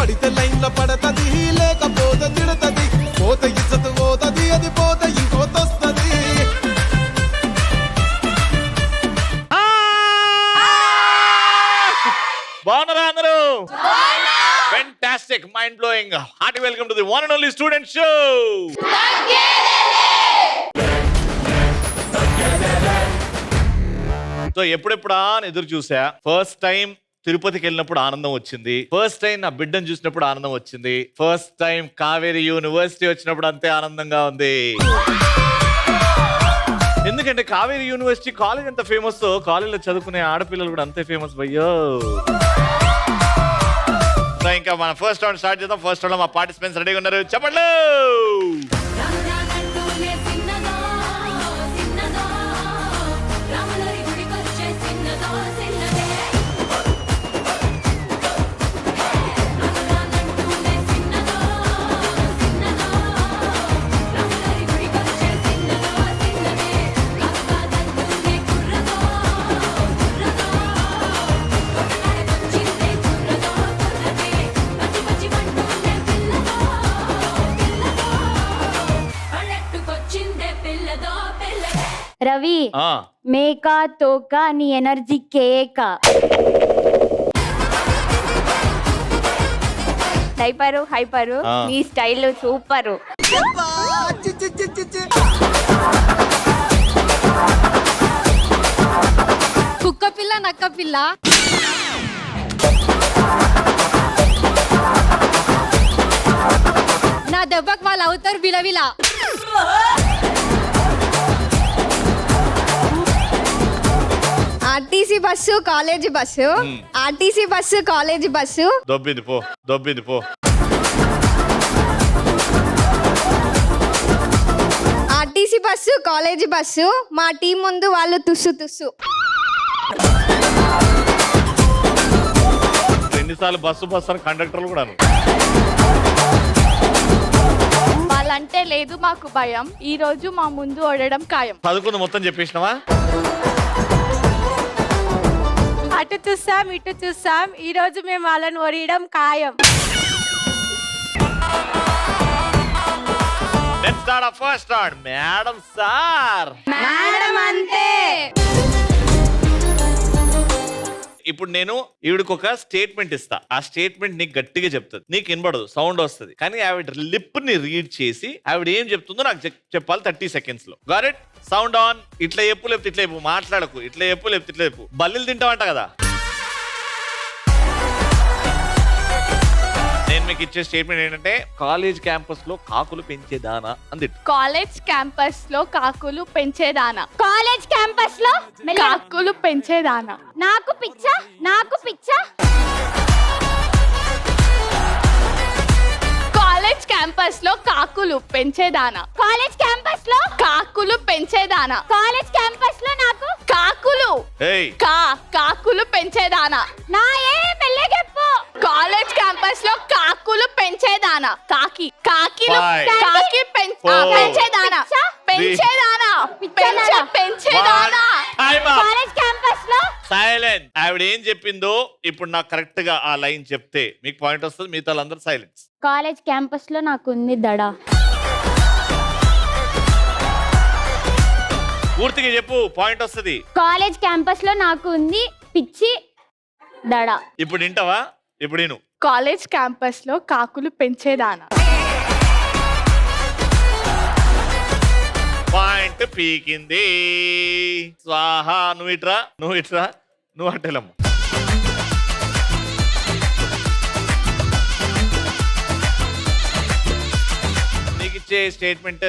పడితే లైన్ల పడతది లేకపోతే తిడతది పోతే ఇజ్జత్ పోతది అది పోతే ఇంకోతొస్తది బాగున్నారా అందరూ fantastic mind blowing hearty welcome to the one and only student show so ఎప్పుడెప్పుడా అని ఎదురు చూసా ఫస్ట్ టైం తిరుపతికి వెళ్ళినప్పుడు ఆనందం వచ్చింది ఫస్ట్ టైం నా బిడ్డను చూసినప్పుడు ఆనందం వచ్చింది ఫస్ట్ టైం కావేరీ యూనివర్సిటీ వచ్చినప్పుడు అంతే ఆనందంగా ఉంది ఎందుకంటే కావేరీ యూనివర్సిటీ కాలేజ్ ఎంత ఫేమస్ కాలేజీలో చదువుకునే ఆడపిల్లలు కూడా అంతే ఫేమస్ భయ్యో సో ఇంకా మన ఫస్ట్ రౌండ్ స్టార్ట్ చేద్దాం ఫస్ట్ రౌండ్ లో మా పార్టిసిపెంట్స్ రెడీగా ఉన్నారు చెప్పండి రవి మేకా తోకా నీ ఎనర్జీ కేక హైపరు హైపరు నీ స్టైల్ సూపరు కుక్క పిల్ల నక్క పిల్ల నా దెబ్బకు వాళ్ళు అవుతారు విలవిల RTC bus college bus RTC bus college bus దొబ్బింది పో ఆర్టీసీ బస్సు కాలేజీ బస్సు మా టీం ముందు వాళ్ళు తుస్సు తుస్సు ఎన్నిసార్లు బస్సు అని కండక్టర్లు కూడా వాళ్ళంటే లేదు మాకు భయం ఈ రోజు మా ముందు ఓడడం ఖాయం చదువుకుంది మొత్తం చెప్పేసినావా అటు చూసాం ఇటు చూసాం ఈ రోజు మేము వాళ్ళని ఓడడం ఖాయం Let's start our first round. Madam sir madam అంతే ఇప్పుడు నేను ఈవిడికి ఒక స్టేట్మెంట్ ఇస్తా ఆ స్టేట్మెంట్ నీకు గట్టిగా చెప్తుంది నీకు వినబడదు సౌండ్ వస్తుంది కానీ ఆవిడ లిప్ ని రీడ్ చేసి ఆవిడ ఏం చెప్తుందో నాకు చెప్పాలి 30 seconds లో గాట్ ఇట్ సౌండ్ ఆన్ ఇట్లా చెప్పు లేకపోతే ఇట్లా చెప్పు మాట్లాడకు ఇట్లా చెప్పు లేకపోతే ఇట్లా చెప్పు బల్లీలు తింటావంట కదా నేను మీకు ఇచ్చే స్టేట్మెంట్ ఏంటంటే కాలేజ్ క్యాంపస్ లో కాకులు పెంచేదానా అంది కాలేజ్ క్యాంపస్ లో కాకులు పెంచేదానా కాలేజ్ క్యాంపస్ లో కాకులు పెంచేదానా నాకు పిచ్చా కాలేజ్ క్యాంపస్ లో కాకులు పెంచేదానా కాలేజ్ క్యాంపస్ లో కాకులు పెంచేదానా కాలేజ్ క్యాంపస్ లో నాకు కాకులు కాకులు పెంచేదానా నా ఏ మెల్లగెప్పు కాలేజ్ క్యాంపస్ లో కాకులు పెంచేదానా కాకిలు కాకి పెంచేదానా పెంచేదానా కాలేజ్ క్యాంపస్ లో సైలెంట్ ఆవిడ ఏం చెప్పిందో ఇప్పుడు నాకు కరెక్ట్ గా ఆ లైన్ చెప్తే మీకు పాయింట్ వస్తుంది మిగతా వాళ్ళందరూ సైలెన్స్ కాలేజ్ క్యాంపస్ లో నాకు ఉంది దడ పూర్తిగా చెప్పు పాయింట్ వస్తుంది కాలేజ్ క్యాంపస్ లో నాకు ఉంది పిచ్చి దడ ఇప్పుడు వింటావా ఇప్పుడు నేను కాలేజ్ క్యాంపస్ లో కాకులు పెంచేదానా పాయింట్ పీకింది స్వాహా నువ్వు ఇట్రా నువ్వు అట్టెలమ్మ నీకు ఇచ్చే స్టేట్మెంట్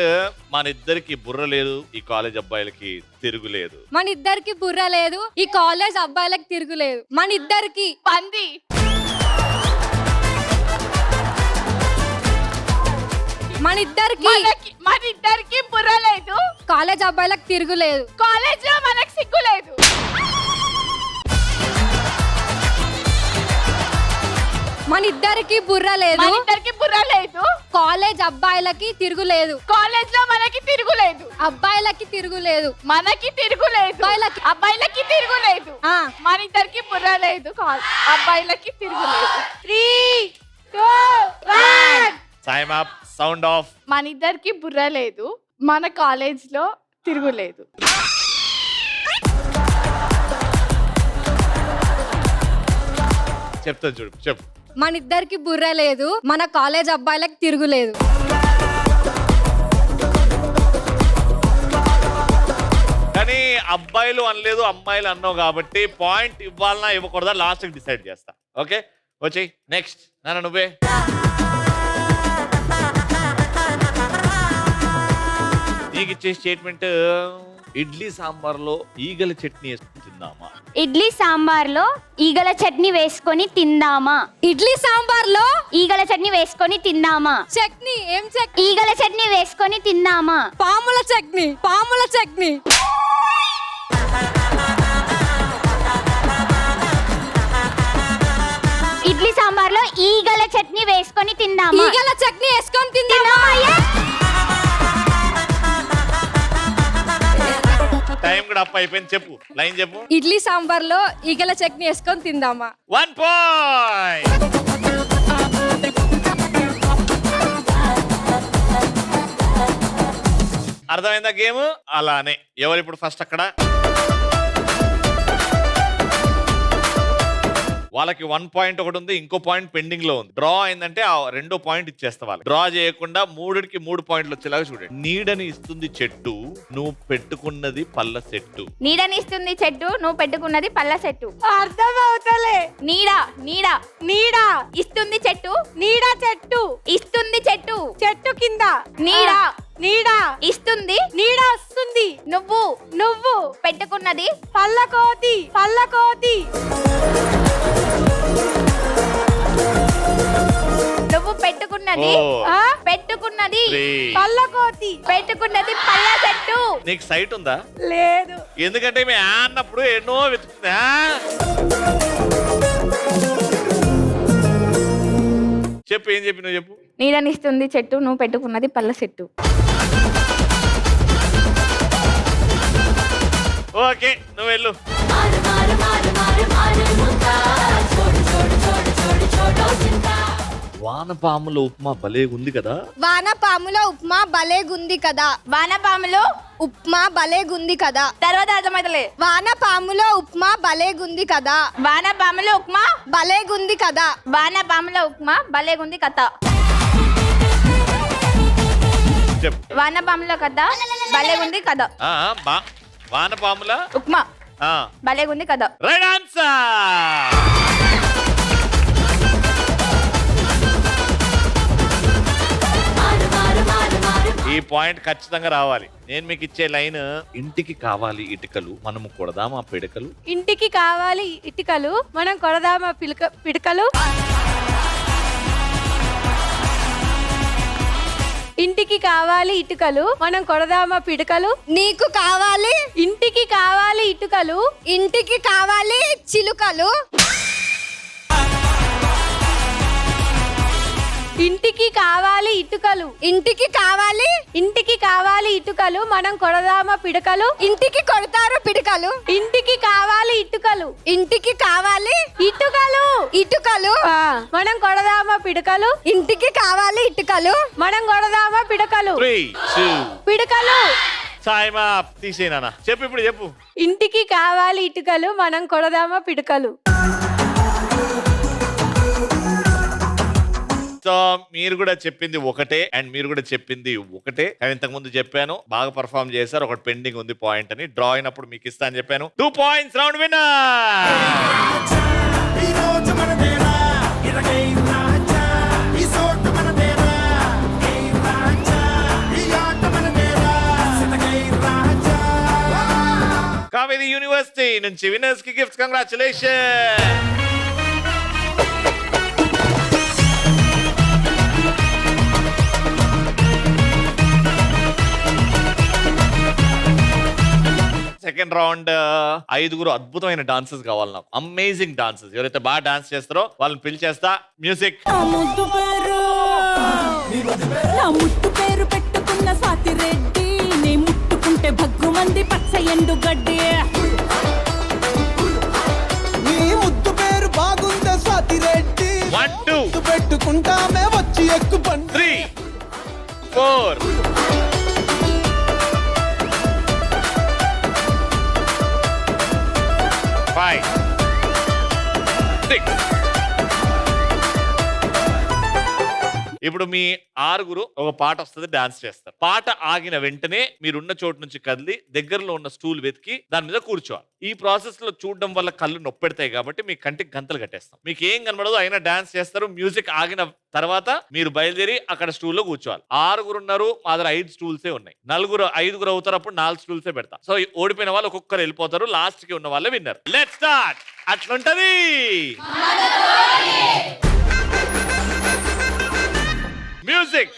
మన ఇద్దరికి బుర్ర లేదు ఈ కాలేజ్ అబ్బాయిలకి తిరుగులేదు మన ఇద్దరికి బుర్ర లేదు ఈ కాలేజ్ అబ్బాయిలకు తిరుగులేదు మన ఇద్దరికి పంది మన ఇద్దరికి బుర్ర లేదు కాలేజ్ అబ్బాయిలకు తిరుగులేదు కాలేజ్ లో మనకి సిగ్గు లేదు మన ఇద్దరికి బుర్ర లేదు కాలేజ్ అబ్బాయిలకి తిరుగులేదు కాలేజ్ లో మనకి తిరుగులేదు అబ్బాయిలకి తిరుగులేదు మనకి తిరుగులేదు అబ్బాయిలకి తిరుగులేదు మన ఇద్దరికి బుర్ర లేదు అబ్బాయిలకి తిరుగులేదు 3 టైమ్ అప్. Sound of. మన ఇద్దరికి బుర్ర లేదు, మన కాలేజ్ లో తిరుగులేదు. చెప్తా చూడు, చెప్పు. మన ఇద్దరికి బుర్ర లేదు, మన కాలేజ్ అబ్బాయిలకు తిరుగులేదు. కానీ అబ్బాయిలు అనలేదు, అమ్మాయిలు అన్నావు కాబట్టి పాయింట్ ఇవ్వాలన్నా ఇవ్వకూడదా లాస్ట్ డిసైడ్ చేస్తా. ఓకే, వచ్చి నెక్స్ట్. నాన్న నువ్వే. నీకు ఇచ్చే స్టేట్మెంట్, ఇడ్లీ సాంబార్లో ఈగల చట్నీ వేసుకుని తిందామా? ఇడ్లీ సాంబార్లో ఈగల చట్నీ వేసుకొని తిందామా? ఇడ్లీ సాంబార్లో ఈగల చట్నీ వేసుకొని తిందామా? చట్నీ ఏం చట్నీ? ఈగల చట్నీ వేసుకొని తిందామా? పాముల చట్నీ, పాముల చట్నీ. ఇడ్లీ సాంబార్లో ఈగల చట్నీ వేసుకొని తిందామా? ఈగల చట్నీ వేసుకొని తిందామా? టైం కూడా అప్ అయిపోయింది. చెప్పు, లైన్ చెప్పు. ఇడ్లీ సాంబార్లో ఈగల చట్నీ వేసుకొని తిందామా? 1 పాయింట్. అర్థమైందా గేమ్? అలానే ఎవరు ఇప్పుడు ఫస్ట్ అక్కడ? వాళ్ళకి 1 పాయింట్ ఒకటి ఉంది, ఇంకో పాయింట్ పెండింగ్ లో ఉంది. డ్రా అయిందంటే ఆ 2వ పాయింట్ ఇచ్చేస్తా వాళ్ళకి. డ్రా చేయకుండా 3కి 3 పాయింట్లు వచ్చేలాగా చూడండి. నీడని ఇస్తుంది చెట్టు, నువ్వు పెట్టుకున్నది పళ్ళ చెట్టు. నీడనిస్తుంది చెట్టు, నువ్వు పెట్టుకున్నది పళ్ళ చెట్టు. అర్థం అవుతలే. నీడ నీడ నీడ ఇస్తుంది చెట్టు, నీడ చెట్టు ఇస్తుంది చెట్టు. చెట్టు కింద నీడ నీడ ఇస్తుంది, నీడ వస్తుంది. నువ్వు నువ్వు పెట్టుకున్నది పల్లకోతి పల్లకోతి. నువ్వు పెట్టుకున్నది ఆ? పెట్టుకున్నది 3. పల్లకోతి. పెట్టుకున్నది పళ్ళ చెట్టు. నీకు సైట్ ఉందా? లేదు. ఎందుకంటే మీ అన్నప్పుడు ఎన్నో వెతుకుతుందా? చెప్పు, ఏం చెప్పి నువ్వు చెప్పు. నీడనిస్తుంది చెట్టు, నువ్వు పెట్టుకున్నది పళ్ళ చెట్టు. ఓకే, నువ్వు వెళ్ళు. వానపాముల ఉప్మా భలే ఉంది కదా. వానపాముల ఉప్మా భలేగుంది కదా. వానపాములు ఉప్మా భలేగుంది కదా. తర్వాత అర్థమైతలే. వానపాముల ఉప్మా భలేగుంది కదా. వానపాములు ఉప్మా భలేగుంది కదా. వానపాముల ఉప్మా భలేగుంది కథ. చెప్పు. వానపాముల కథ భలేగుంది కథ. వానపాముల ఉప్మా భలేగుంది కథ. Right answer. ఈ పాయింట్ ఖచ్చితంగా రావాలి. నేను మీకు ఇచ్చే లైన్, ఇంటికి కావాలి ఇటుకలు, మనము కొడదామా పిడకలు. ఇంటికి కావాలి ఇటుకలు, మనం కొడదామా పిడకలు. ఇంటికి కావాలి ఇటుకలు, మనం కొడదామా పిడకలు. నీకు కావాలి ఇంటికి కావాలి ఇటుకలు, ఇంటికి కావాలి చిలుకలు. ఇంటికి కావాలి ఇటుకలు, ఇంటికి కావాలి ఇంటికి కావాలి ఇటుకలు, మనం కొడదామా పిడకలు. ఇంటికి కొడతారు పిడకలు. ఇంటికి కావాలి ఇటుకలు, ఇంటికి కావాలి ఇటుకలు ఇటుకలు. మనం కొడదామా పిడకలు. ఇంటికి కావాలి ఇటుకలు, మనం కొడదామా పిడకలు. 3, 2. పిడకలు. సాయిమా తీసేనా? చెప్పు, ఇప్పుడు చెప్పు. ఇంటికి కావాలి ఇటుకలు, మనం కొడదామా పిడకలు. సో మీరు కూడా చెప్పింది ఒకటే, అండ్ మీరు కూడా చెప్పింది ఒకటే. కానీ ఇంతకు ముందు చెప్పాను, బాగా పర్ఫామ్ చేశారు, ఒకటి పెండింగ్ ఉంది పాయింట్ అని. డ్రా అయినప్పుడు మీకు ఇస్తా అని చెప్పాను. 2 పాయింట్స్, రౌండ్ విన్నర్. ఈ రోజు మనదేరా ఇరగై రాజా, ఈ సోటు మనదేరా ఏ రాజా, ఈ ఆట మనదేరా సితగై రాజా. కావేరీ యూనివర్సిటీ నుంచి విన్నర్స్ కి గిఫ్ట్స్. కంగ్రాచులేషన్. సెకండ్ రౌండ్ 5 అద్భుతమైన డాన్సెస్ కావాలి నాకు. Amazing dances. ఎవరైతే బాగా డాన్స్ చేస్తారో వాళ్ళని పిలిచేస్తా. మ్యూజిక్. నా ముద్దు పేరు పెట్టుకున్న స్వాతి రెడ్డి, నీ ముట్టుకుంటే భగ్గుమంది పచ్చ ఎండు గడ్డి. నీ ముద్దు పేరు బాగుందా స్వాతి రెడ్డి, 1, 2. పెట్టుకో ఉంటామే వచ్చి ఎక్కు బండి 3 4 5 6. ఇప్పుడు మీ ఆరుగురు ఒక పాట వస్తుంది, డాన్స్ చేస్తారు. పాట ఆగిన వెంటనే మీరున్న చోటు నుంచి కదిలి దగ్గరలో ఉన్న స్టూల్ వెతికి దాని మీద కూర్చోవాలి. ఈ ప్రాసెస్ లో చూడడం వల్ల కళ్ళు నొప్పెడతాయి కాబట్టి మీ కంటికి గంతలు కట్టేస్తాం. మీకు ఏం కనబడదు, అయినా డాన్స్ చేస్తారు. మ్యూజిక్ ఆగిన తర్వాత మీరు బయలుదేరి అక్కడ స్టూల్లో కూర్చోవాలి. ఆరుగురు ఉన్నారు, మా దగ్గర 5 స్టూల్సే ఉన్నాయి. 5గురు అవుతారు, అప్పుడు 4 స్టూల్సే పెడతాం. సో ఓడిపోయిన వాళ్ళు ఒక్కొక్కరు వెళ్ళిపోతారు, లాస్ట్ కి ఉన్న వాళ్ళే విన్నర్. Let's start. అట్లుంటది. మ్యూజిక్.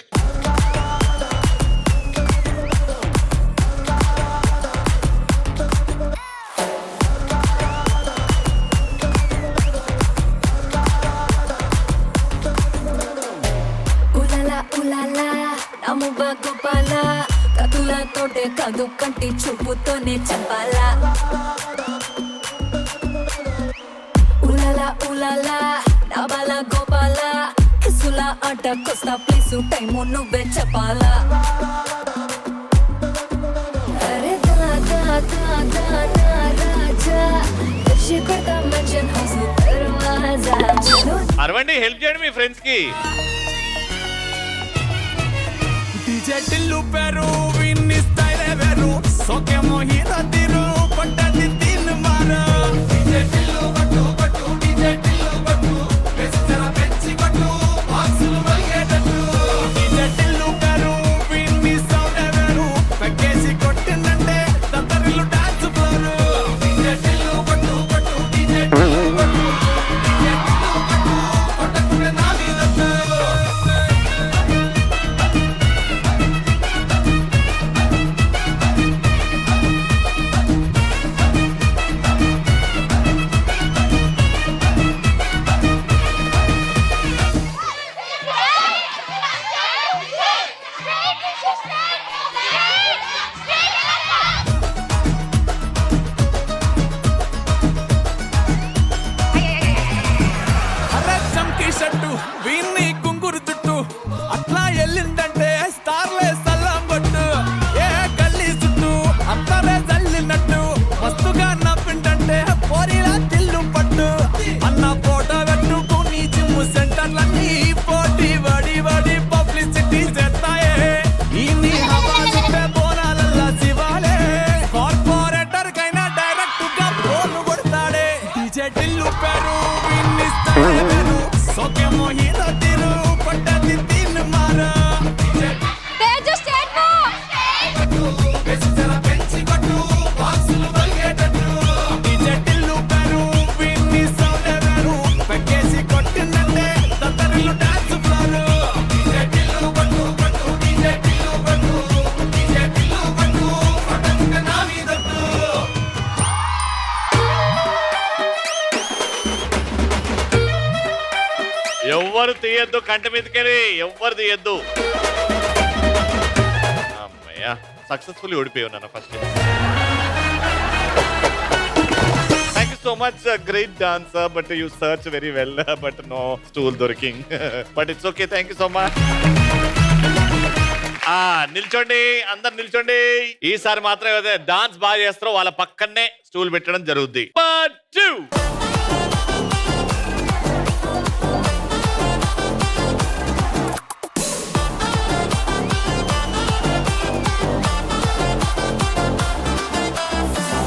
ఉలాలా నముబ గోపాల కదులతోటే కాదు కంటి చూపుతోనే చెప్పాలా. ఉలాలా నబల గోపాల కిసుల ఆట కొస్తా ప్లీసు టైము నువ్వే చెప్పాలా. అరే రాజా కొడతా మెన్షన్ హౌస్ దర్వాజా. అరవండి, హెల్ప్ చేయండి మీ ఫ్రెండ్స్ కి. DJ టిల్లు పేరు విన్ని స్టైల్ వేరు సోకే మోహిరా తిరు పట్టది తిన్ మార DJ టిల్లు పట్టు పట్టు DJ టిల్లు పట్టు వెచ్చర పెంచి పట్టు బాక్సులు మల్గేటట్టు DJ టిల్లు పేరు విన్ని సౌండ్ వేరు పక్కేసి కొట్టిందంటే తత్తరిల్లు డాన్స్ ఫ్లోర్ DJ టిల్లు పట్టు పట్టు DJ టిల్లు పట్టు DJ టిల్లు పట్టు కొట్టకునే నా మీదట్టు. అరే చంకీ షట్టు వీన్ని కుంగురు చుట్టూ అట్లా ఎల్లిందంటే స్టార్లే సల్లం కొట్టు ఏ గల్లీ చుట్టూ అంతరే జల్లినట్టు మస్తుగా నవ్విందంటే పోరిలా తిల్లు పట్టు అన్న ఫోటో పెట్టుకుని జిమ్ సెంటర్లన్నీ పోటీ వడి వడి పబ్లిసిటీ చేస్తాయే ఈ నీ హవా చూపే బోనాలల్లా శివాలే కార్పొరేటర్ కైనా డైరెక్ట్ గా బోలు కొడతాడే డీజే టిల్లు పేరు విన్ని స్టైల్ వేరు సోకే మోహిరా తిరు పట్టది తిన్ మార తేజు స్టేట్ పట్టు వెచ్చర పెంచి పట్టు బాక్సులు మల్గేటట్టు డీజే టిల్లు పేరు విన్ని సౌండ్ వేరు పక్కేసి కొట్టిందంటే తత్తరిల్లు డాన్స్ ఫ్లోర్ డీజే టిల్లు పట్టు పట్టు డీజే టిల్లు పట్టు డీజే టిల్లు పట్టు పట్టకునే నా మీదట్టు. ఎవ్వరు తీయద్దు, కంటి మీదకెళ్ళి ఎవ్వరు తీయద్దు. అమ్మయ్యా, సక్సెస్ఫుల్లీ ఓడిపోయావు నాన్న first. Thank you so much, great dancer, but you search very well, but no stool దొరికింగ్, but it's okay. Thank you so much. నిల్చోండి, అందరు నిల్చోండి. ఈసారి మాత్రం ఏదైతే డాన్స్ బాగా చేస్తారో వాళ్ళ పక్కనే స్టూల్ పెట్టడం జరుగుద్ది. Part 2.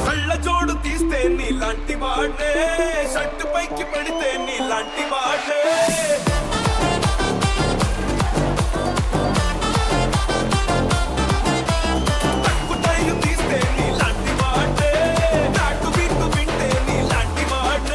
కళ్ళ జోడు తీస్తే నీలాంటి వాడే షర్టు పైకి పడితే నీలాంటి వాడే తీస్తే నీలాంటి వాడే నాటు బిట్టు వింటే నీలాంటి వాడే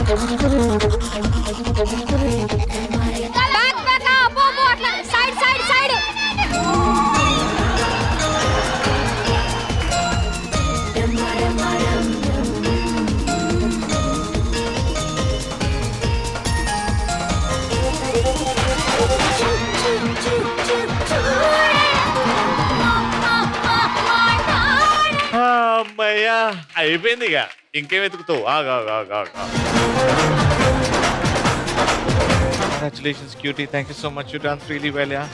బ్యాక్ బ్యాక్ అబ్బో అబ్బో అట్లా సైడ్ సైడ్ సైడ్ అమ్మయ్యా అయిపోయింది ఇక ఇంకేం వెతుకుతావు Congratulations, cutie. Thank you so much. You danced really well, yeah.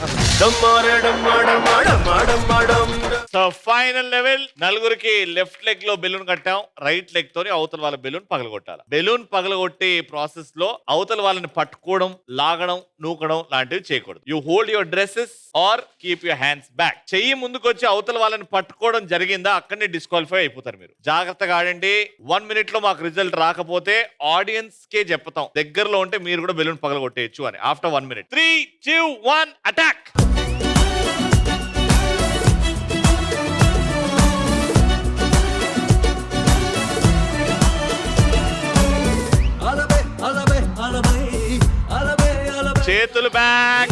So, final level. నలుగురికి లెఫ్ట్ లెగ్ లో బెలూన్ కట్టాం, రైట్ లెగ్ తోని అవతల వాళ్ళ బెలూన్ పగలగొట్టాలి. బెలూన్ పగలగొట్టే ప్రాసెస్ లో అవతల వాళ్ళని పట్టుకోవడం, లాగడం, నూకడం లాంటివి చేయకూడదు. You hold your dresses or keep your hands back. చెయ్యి ముందుకు వచ్చి అవతల వాళ్ళని పట్టుకోవడం జరిగిందా అక్కడనే డిస్క్వాలిఫై అయిపోతారు మీరు. జాగ్రత్తగా ఆడండి. 1 minute లో మాకు రిజల్ట్ రాకపోతే ఆడియన్స్ కే చెప్తాం, దగ్గరలో ఉంటే మీరు కూడా బెలూన్ పగలగొట్టేయచ్చు అని. After 1 minute. 3, 2, 1 అటాక్. చేతులు బ్యాక్.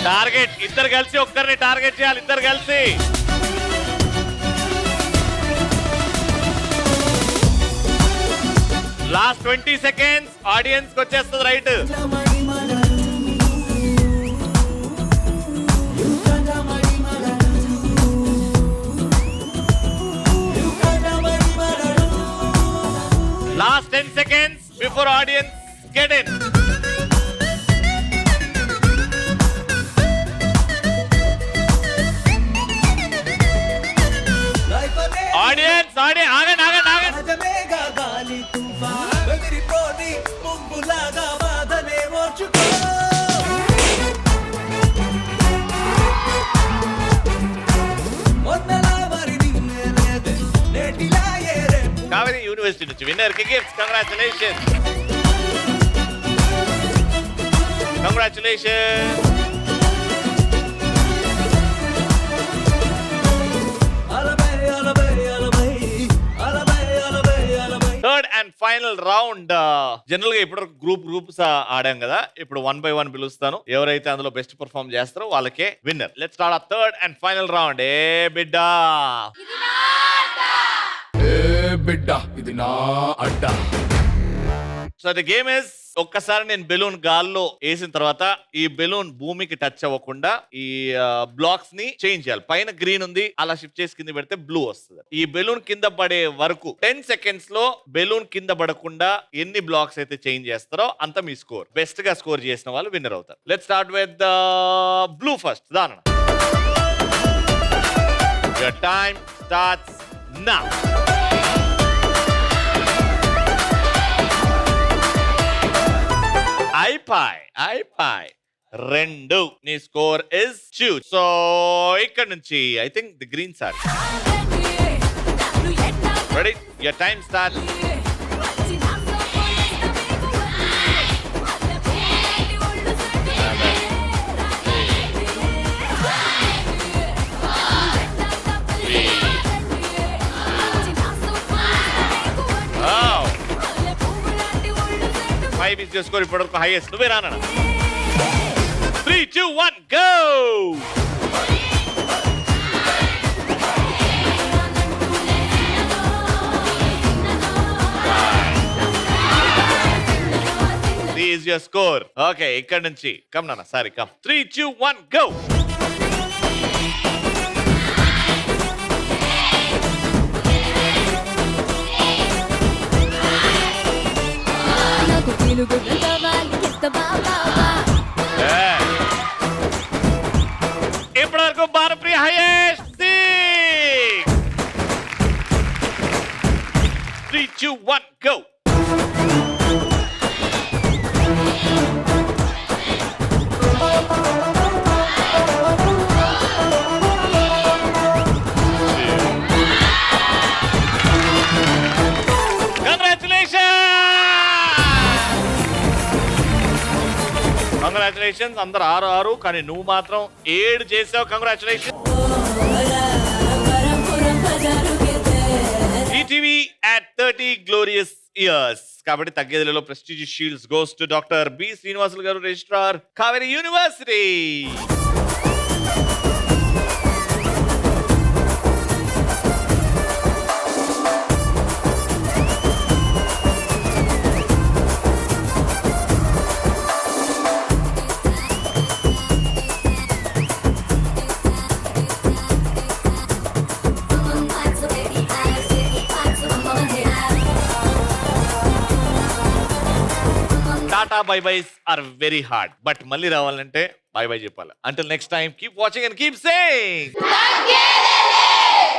టార్గెట్ ఇద్దరు కలిసి ఒక్కరిని టార్గెట్ చేయాలి. ఇద్దరు కలిసి లాస్ట్ 20 seconds. ఆడియన్స్ వచ్చేస్తుంది right. Last 10 seconds before audience get in. Audience, ఆగండి. కావేరీ యూనివర్సిటీ నుంచి విన్నర్ కి gifts. Congratulations. Third and final round. General గా ఇప్పుడు గ్రూప్స్ ఆడాం కదా, ఇప్పుడు 1 by 1 పిలుస్తాను. ఎవరైతే అందులో బెస్ట్ పర్ఫార్మ్ చేస్తారో వాళ్ళకే విన్నర్. లెట్స్ స్టార్ట్ ఆ థర్డ్ అండ్ ఫైనల్ రౌండ్. ఏ బిడ్డా ఇది నా అడ్డా. సో ద గేమ్ ఇస్, ఒక్కసారి నేను బెలూన్ గాల్లో వేసిన తర్వాత ఈ బెలూన్ భూమికి టచ్ అవ్వకుండా ఈ బ్లాక్స్ ని చేంజ్ చేయాలి. పైన గ్రీన్ ఉంది, అలా షిఫ్ట్ చేసి కింద పెడితే బ్లూ వస్తుంది. ఈ బెలూన్ కింద పడే వరకు 10 seconds లో బెలూన్ కింద పడకుండా ఎన్ని బ్లాక్స్ అయితే చేంజ్ చేస్తారో అంత మీ స్కోర్. బెస్ట్ గా స్కోర్ చేసిన వాళ్ళు విన్నర్ అవుతారు. Let's start with blue first. దాన your time starts now. అయిపోయి 2. నీ స్కోర్ ఇస్ 2. సో ఇక్కడ నుంచి I think the green sir ready. Your time start. Score ఇప్పటివరకు హైయెస్ట్. నువ్వే Rana. 3, 2, 1 go. This is your score. Okay, ఇక్కడ నుంచి కమ్ నాన్న. Sorry come. 3, 2, 1 గో. ఇప్పటివరకు భారప్రియ హైయెస్ట్. 3, 2, 1 గో. Congratulations! కంగ్రాచులేషన్స్. అందరు 6 కానీ నువ్వు మాత్రం 7 చేసావు. Congratulation. ETV at 30 glorious years కాబట్టి తగ్గేదిలో prestigious shields goes to doctor B Srinivasulu garu, registrar Kaveri university. Tata bye byes are very hard, but మళ్ళీ రావాలంటే బై బై చెప్పాలి. Until next time keep watching and keep saying.